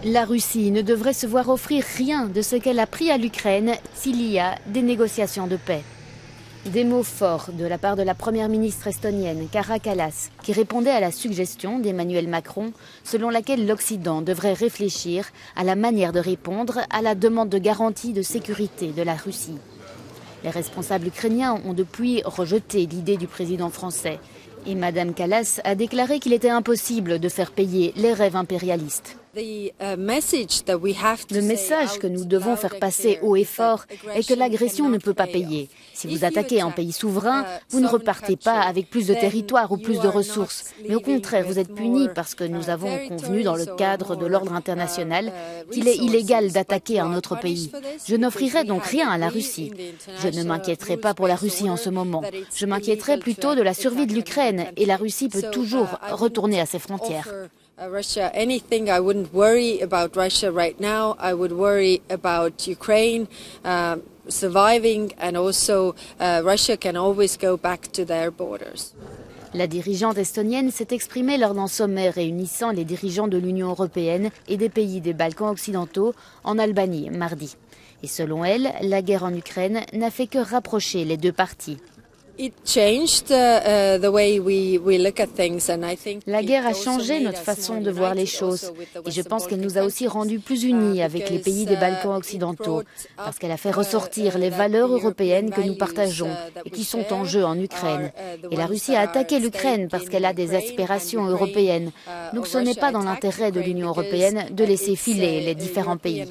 La Russie ne devrait se voir offrir rien de ce qu'elle a pris à l'Ukraine s'il y a des négociations de paix. Des mots forts de la part de la première ministre estonienne, Kaja Kallas, qui répondait à la suggestion d'Emmanuel Macron, selon laquelle l'Occident devrait réfléchir à la manière de répondre à la demande de garantie de sécurité de la Russie. Les responsables ukrainiens ont depuis rejeté l'idée du président français. Et Mme Kallas a déclaré qu'il était impossible de faire payer les rêves impérialistes. Le message que nous devons faire passer haut et fort est que l'agression ne peut pas payer. Si vous attaquez un pays souverain, vous ne repartez pas avec plus de territoire ou plus de ressources. Mais au contraire, vous êtes punis parce que nous avons convenu dans le cadre de l'ordre international qu'il est illégal d'attaquer un autre pays. Je n'offrirai donc rien à la Russie. Je ne m'inquiéterai pas pour la Russie en ce moment. Je m'inquiéterai plutôt de la survie de l'Ukraine et la Russie peut toujours retourner à ses frontières. Russia anything. I wouldn't worry about Russia right now. I would worry about Ukraine surviving, and also Russia can always go back to their borders. La dirigeante estonienne s'est exprimée lors d'un sommet réunissant les dirigeants de l'Union européenne et des pays des Balkans occidentaux en Albanie mardi. Et selon elle, la guerre en Ukraine n'a fait que rapprocher les deux parties. La guerre a changé notre façon de voir les choses et je pense qu'elle nous a aussi rendus plus unis avec les pays des Balkans occidentaux parce qu'elle a fait ressortir les valeurs européennes que nous partageons et qui sont en jeu en Ukraine. Et la Russie a attaqué l'Ukraine parce qu'elle a des aspirations européennes. Donc ce n'est pas dans l'intérêt de l'Union européenne de laisser filer les différents pays.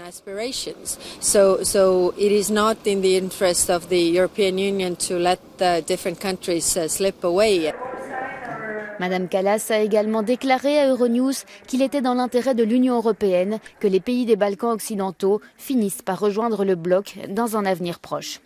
Madame Kallas a également déclaré à Euronews qu'il était dans l'intérêt de l'Union européenne que les pays des Balkans occidentaux finissent par rejoindre le bloc dans un avenir proche.